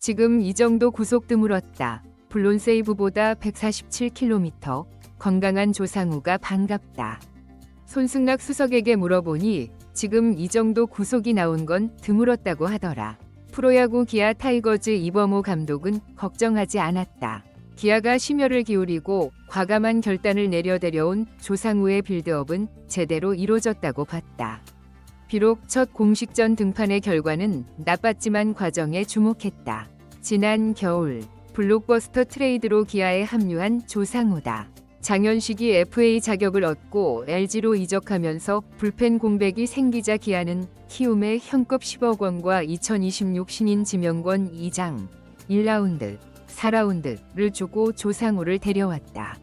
지금 이 정도 구속 드물었다. 블론세이브보다 147km. 건강한 조상우가 반갑다. 손승락 수석에게 물어보니 지금 이 정도 구속이 나온 건 드물었다고 하더라. 프로야구 기아 타이거즈 이범호 감독은 걱정하지 않았다. 기아가 심혈을 기울이고 과감한 결단을 내려데려온 조상우의 빌드업은 제대로 이루어졌다고 봤다. 비록 첫 공식전 등판의 결과는 나빴지만 과정에 주목했다. 지난 겨울 블록버스터 트레이드로 기아에 합류한 조상우다. 장현식이 FA 자격을 얻고 LG로 이적하면서 불펜 공백이 생기자 기아는 키움에 현급 10억 원과 2026 신인 지명권 2장, 1라운드, 4라운드를 주고 조상우를 데려왔다.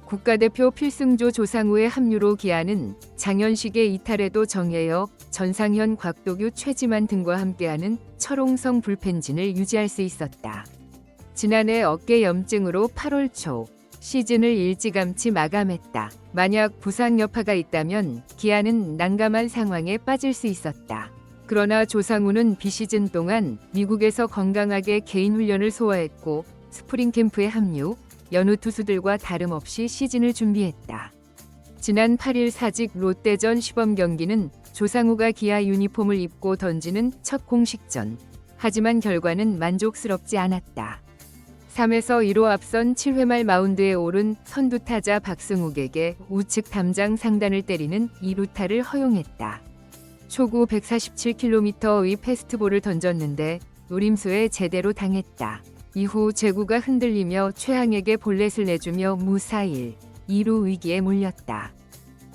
국가대표 필승조 조상우의 합류로 기아는 장현식의 이탈에도 정혜여, 전상현, 곽도규, 최지만 등과 함께하는 철옹성 불펜진을 유지할 수 있었다. 지난해 어깨 염증으로 8월 초 시즌을 일찌감치 마감했다. 만약 부상 여파가 있다면 기아는 난감한 상황에 빠질 수 있었다. 그러나 조상우는 비시즌 동안 미국에서 건강하게 개인 훈련을 소화했고 스프링 캠프에 합류, 여느 투수들과 다름없이 시즌을 준비했다. 지난 8일 사직 롯데전 시범 경기는 조상우가 기아 유니폼을 입고 던지는 첫 공식전. 하지만 결과는 만족스럽지 않았다. 3에서 2로 앞선 7회 말 마운드에 오른 선두타자 박승욱에게 우측 담장 상단을 때리는 2루타를 허용했다. 초구 147km의 패스트볼을 던졌는데 노림수에 제대로 당했다. 이후 제구가 흔들리며 최항에게 볼넷을 내주며 무사일 2루 위기에 몰렸다.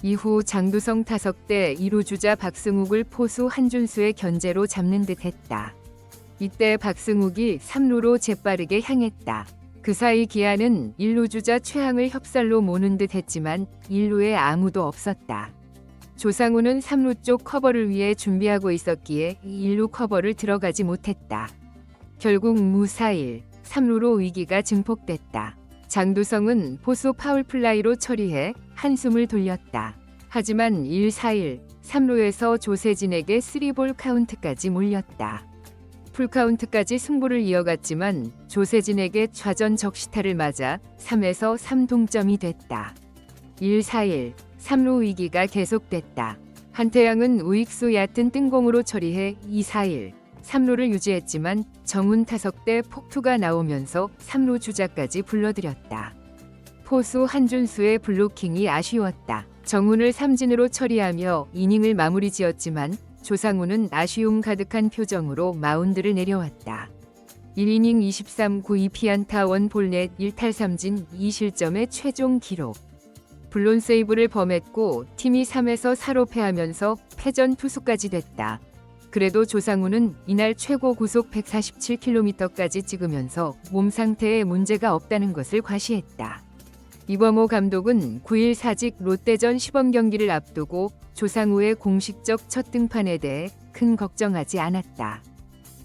이후 장두성 타석 때 2루 주자 박승욱을 포수 한준수의 견제로 잡는 듯 했다. 이때 박승욱이 3루로 재빠르게 향했다. 그 사이 기아는 1루 주자 최항을 협살로 모는 듯 했지만 1루에 아무도 없었다. 조상우는 3루 쪽 커버를 위해 준비하고 있었기에 1루 커버를 들어가지 못했다. 결국 무사일 3루로 위기가 증폭됐다. 장두성은 포수 파울플라이로 처리해 한숨을 돌렸다. 하지만 1-4-1, 3루에서 조세진에게 3볼 카운트까지 몰렸다. 풀카운트까지 승부를 이어갔지만 조세진에게 좌전 적시타를 맞아 3에서 3동점이 됐다. 1-4-1, 3루 위기가 계속됐다. 한태양은 우익수 얕은 뜬공으로 처리해 2-4-1, 3루를 유지했지만 정훈 타석 때 폭투가 나오면서 3루 주자까지 불러들였다. 포수 한준수의 블로킹이 아쉬웠다. 정훈을 삼진으로 처리하며 이닝을 마무리 지었지만 조상우는 아쉬움 가득한 표정으로 마운드를 내려왔다. 1이닝 23구 2피안타 1볼넷 1탈삼진 2실점의 최종 기록. 블론 세이브를 범했고 팀이 3에서 4로 패하면서 패전 투수까지 됐다. 그래도 조상우는 이날 최고 구속 147km까지 찍으면서 몸 상태에 문제가 없다는 것을 과시했다. 이범호 감독은 9일 사직 롯데전 시범 경기를 앞두고 조상우의 공식적 첫 등판에 대해 큰 걱정하지 않았다.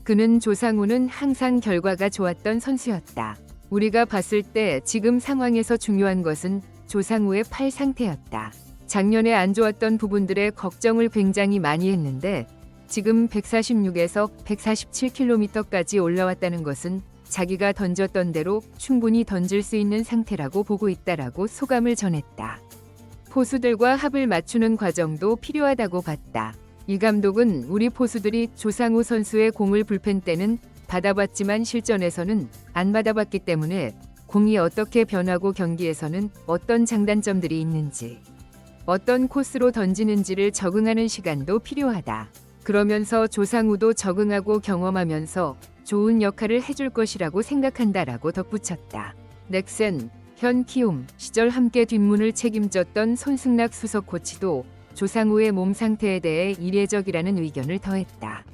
그는 조상우는 항상 결과가 좋았던 선수였다. 우리가 봤을 때 지금 상황에서 중요한 것은 조상우의 팔 상태였다. 작년에 안 좋았던 부분들에 걱정을 굉장히 많이 했는데 지금 146에서 147km까지 올라왔다는 것은 자기가 던졌던 대로 충분히 던질 수 있는 상태라고 보고 있다라고 소감을 전했다. 포수들과 합을 맞추는 과정도 필요하다고 봤다. 이 감독은 우리 포수들이 조상우 선수의 공을 불펜 때는 받아봤지만 실전에서는 안 받아봤기 때문에 공이 어떻게 변하고 경기에서는 어떤 장단점들이 있는지, 어떤 코스로 던지는지를 적응하는 시간도 필요하다. 그러면서 조상우도 적응하고 경험하면서 좋은 역할을 해줄 것이라고 생각한다라고 덧붙였다. 넥센, 현 키움 시절 함께 뒷문을 책임졌던 손승락 수석 코치도 조상우의 몸 상태에 대해 이례적이라는 의견을 더했다.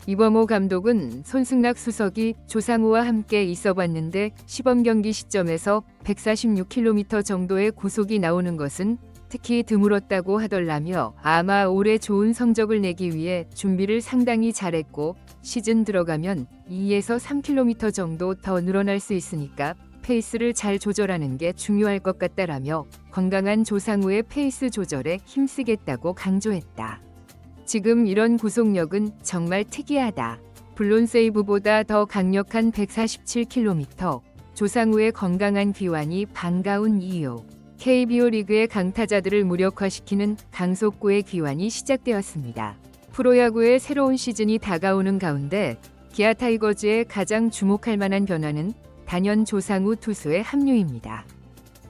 이범호 감독은 손승락 수석이 조상우와 함께 있어봤는데 시범 경기 시점에서 146km 정도의 구속이 나오는 것은 특히 드물었다고 하더라며 아마 올해 좋은 성적을 내기 위해 준비를 상당히 잘했고 시즌 들어가면 2에서 3km 정도 더 늘어날 수 있으니까 페이스를 잘 조절하는 게 중요할 것 같다라며 건강한 조상우의 페이스 조절에 힘쓰겠다고 강조했다. 지금 이런 구속력은 정말 특이하다. 블론 세이브보다 더 강력한 147km, 조상우의 건강한 귀환이 반가운 이유. KBO 리그의 강타자들을 무력화시키는 강속구의 귀환이 시작되었습니다. 프로야구의 새로운 시즌이 다가오는 가운데 기아 타이거즈의 가장 주목할 만한 변화는 단연 조상우 투수의 합류입니다.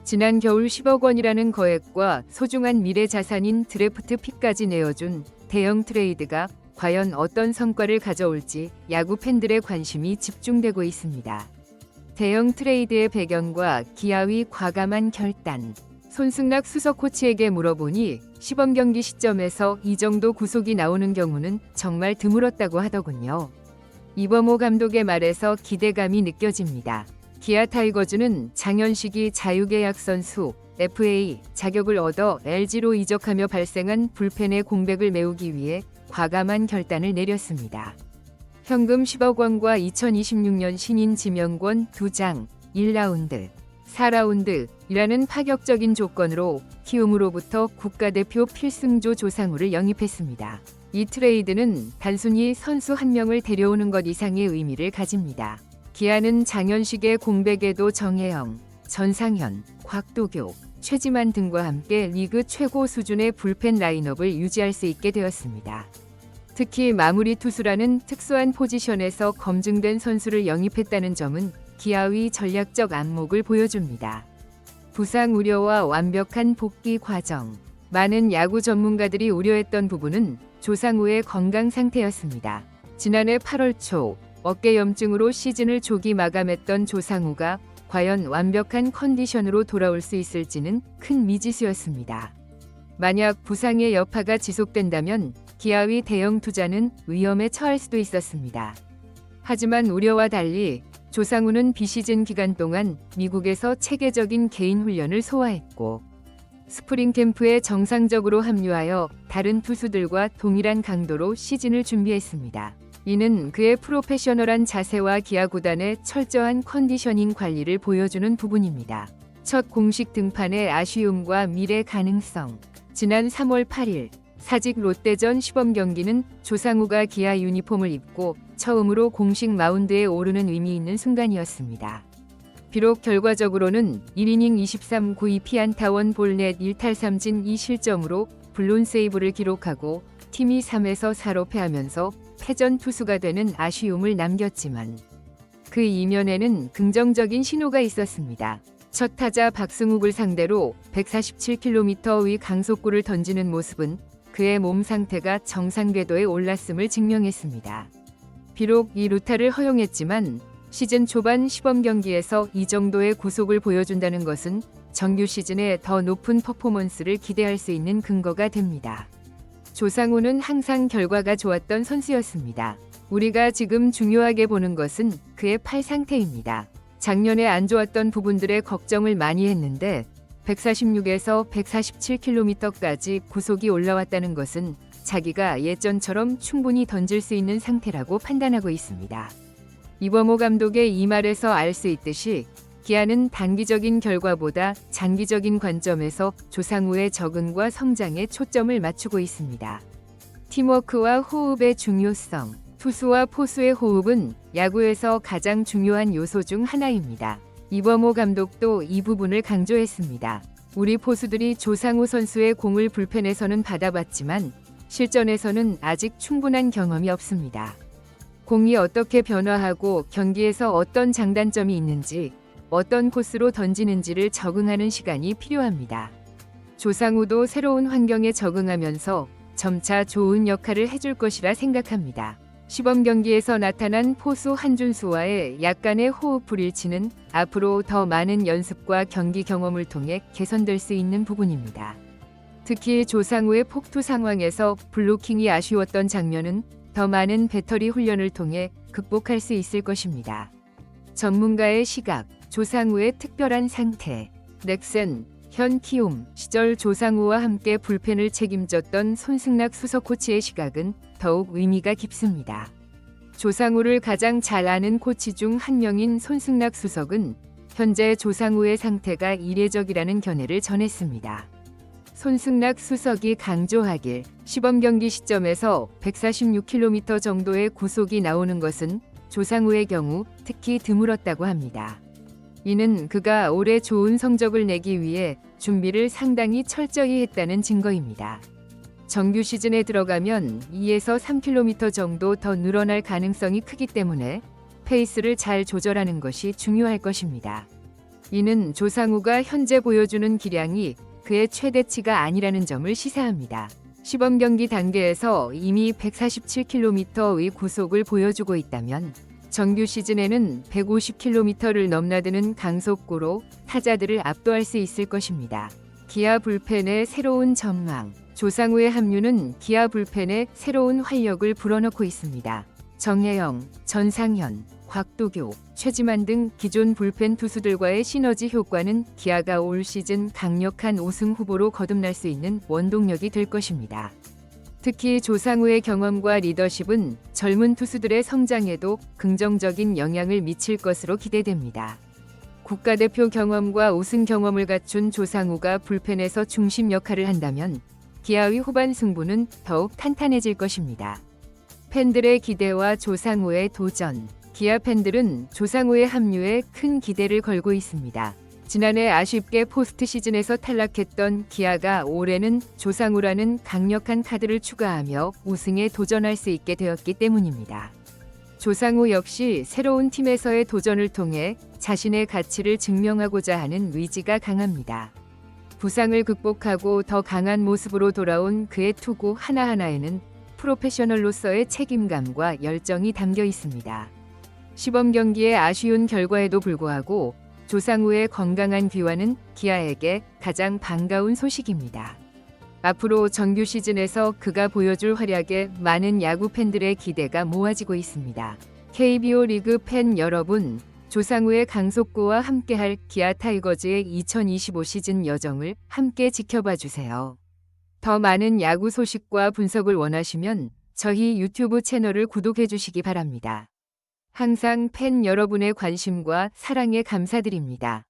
지난 겨울 10억 원이라는 거액과 소중한 미래 자산인 드래프트 픽까지 내어준 대형 트레이드가 과연 어떤 성과를 가져올지 야구 팬들의 관심이 집중되고 있습니다. 대형 트레이드의 배경과 기아의 과감한 결단. 손승락 수석 코치에게 물어보니 시범 경기 시점에서 이 정도 구속이 나오는 경우는 정말 드물었다고 하더군요. 이범호 감독의 말에서 기대감이 느껴집니다. 기아 타이거즈는 장현식이 자유계약 선수 FA 자격을 얻어 LG로 이적하며 발생한 불펜의 공백을 메우기 위해 과감한 결단을 내렸습니다. 현금 10억 원과 2026년 신인 지명권 2장, 1라운드, 4라운드이라는 파격적인 조건으로 키움으로부터 국가대표 필승조 조상우를 영입했습니다. 이 트레이드는 단순히 선수 한 명을 데려오는 것 이상의 의미를 가집니다. 기아는 장현식의 공백에도 정혜영, 전상현, 곽도교, 최지만 등과 함께 리그 최고 수준의 불펜 라인업을 유지할 수 있게 되었습니다. 특히 마무리 투수라는 특수한 포지션에서 검증된 선수를 영입했다는 점은 기아의 전략적 안목을 보여줍니다. 부상 우려와 완벽한 복귀 과정. 많은 야구 전문가들이 우려했던 부분은 조상우의 건강 상태였습니다. 지난해 8월 초 어깨 염증으로 시즌을 조기 마감했던 조상우가 과연 완벽한 컨디션으로 돌아올 수 있을지는 큰 미지수였습니다. 만약 부상의 여파가 지속된다면 기아의 대형 투자는 위험에 처할 수도 있었습니다. 하지만 우려와 달리 조상우는 비시즌 기간 동안 미국에서 체계적인 개인 훈련을 소화했고 스프링 캠프에 정상적으로 합류하여 다른 투수들과 동일한 강도로 시즌을 준비했습니다. 이는 그의 프로페셔널한 자세와 기아 구단의 철저한 컨디셔닝 관리를 보여주는 부분입니다. 첫 공식 등판의 아쉬움과 미래 가능성. 지난 3월 8일 사직 롯데전 시범 경기는 조상우가 기아 유니폼을 입고 처음으로 공식 마운드에 오르는 의미 있는 순간이었습니다. 비록 결과적으로는 1이닝 23구 2피안타 1볼넷 1탈삼진 2실점으로 블론 세이브를 기록하고 팀이 3에서 4로 패하면서 패전 투수가 되는 아쉬움을 남겼지만 그 이면에는 긍정적인 신호가 있었습니다. 첫 타자 박승욱을 상대로 147km의 강속구를 던지는 모습은 그의 몸 상태가 정상 궤도에 올랐음을 증명했습니다. 비록 이 루타를 허용했지만 시즌 초반 시범 경기에서 이 정도의 구속을 보여준다는 것은 정규 시즌에 더 높은 퍼포먼스를 기대할 수 있는 근거가 됩니다. 조상우는 항상 결과가 좋았던 선수였습니다. 우리가 지금 중요하게 보는 것은 그의 팔 상태입니다. 작년에 안 좋았던 부분들에 걱정을 많이 했는데 146에서 147km까지 구속이 올라왔다는 것은 자기가 예전처럼 충분히 던질 수 있는 상태라고 판단하고 있습니다. 이범호 감독의 이 말에서 알 수 있듯이 기아는 단기적인 결과보다 장기적인 관점에서 조상우의 적응과 성장에 초점을 맞추고 있습니다. 팀워크와 호흡의 중요성. 투수와 포수의 호흡은 야구에서 가장 중요한 요소 중 하나입니다. 이범호 감독도 이 부분을 강조했습니다. 우리 포수들이 조상우 선수의 공을 불펜에서는 받아봤지만 실전에서는 아직 충분한 경험이 없습니다. 공이 어떻게 변화하고 경기에서 어떤 장단점이 있는지, 어떤 코스로 던지는지를 적응하는 시간이 필요합니다. 조상우도 새로운 환경에 적응하면서 점차 좋은 역할을 해줄 것이라 생각합니다. 시범 경기에서 나타난 포수 한준수와의 약간의 호흡 불일치는 앞으로 더 많은 연습과 경기 경험을 통해 개선될 수 있는 부분입니다. 특히 조상우의 폭투 상황에서 블로킹이 아쉬웠던 장면은 더 많은 배터리 훈련을 통해 극복할 수 있을 것입니다. 전문가의 시각, 조상우의 특별한 상태. 넥센, 현 키움 시절 조상우와 함께 불펜을 책임졌던 손승락 수석 코치의 시각은 더욱 의미가 깊습니다. 조상우를 가장 잘 아는 코치 중 한 명인 손승락 수석은 현재 조상우의 상태가 이례적이라는 견해를 전했습니다. 손승락 수석이 강조하길 시범 경기 시점에서 146km 정도의 구속이 나오는 것은 조상우의 경우 특히 드물었다고 합니다. 이는 그가 올해 좋은 성적을 내기 위해 준비를 상당히 철저히 했다는 증거입니다. 정규 시즌에 들어가면 2에서 3km 정도 더 늘어날 가능성이 크기 때문에 페이스를 잘 조절하는 것이 중요할 것입니다. 이는 조상우가 현재 보여주는 기량이 그의 최대치가 아니라는 점을 시사합니다. 시범 경기 단계에서 이미 147km의 구속을 보여주고 있다면 정규 시즌에는 150km를 넘나드는 강속구로 타자들을 압도할 수 있을 것입니다. 기아 불펜의 새로운 전망. 조상우의 합류는 기아 불펜에 새로운 활력을 불어넣고 있습니다. 정혜영, 전상현, 곽도교, 최지만 등 기존 불펜 투수들과의 시너지 효과는 기아가 올 시즌 강력한 우승 후보로 거듭날 수 있는 원동력이 될 것입니다. 특히 조상우의 경험과 리더십은 젊은 투수들의 성장에도 긍정적인 영향을 미칠 것으로 기대됩니다. 국가대표 경험과 우승 경험을 갖춘 조상우가 불펜에서 중심 역할을 한다면 기아의 후반 승부는 더욱 탄탄해질 것입니다. 팬들의 기대와 조상우의 도전. 기아 팬들은 조상우의 합류에 큰 기대를 걸고 있습니다. 지난해 아쉽게 포스트 시즌에서 탈락했던 기아가 올해는 조상우라는 강력한 카드를 추가하며 우승에 도전할 수 있게 되었기 때문입니다. 조상우 역시 새로운 팀에서의 도전을 통해 자신의 가치를 증명하고자 하는 의지가 강합니다. 부상을 극복하고 더 강한 모습으로 돌아온 그의 투구 하나하나에는 프로페셔널로서의 책임감과 열정이 담겨 있습니다. 시범 경기의 아쉬운 결과에도 불구하고 조상우의 건강한 귀환은 기아에게 가장 반가운 소식입니다. 앞으로 정규 시즌에서 그가 보여줄 활약에 많은 야구 팬들의 기대가 모아지고 있습니다. KBO 리그 팬 여러분, 조상우의 강속구와 함께할 기아 타이거즈의 2025 시즌 여정을 함께 지켜봐 주세요. 더 많은 야구 소식과 분석을 원하시면 저희 유튜브 채널을 구독해 주시기 바랍니다. 항상 팬 여러분의 관심과 사랑에 감사드립니다.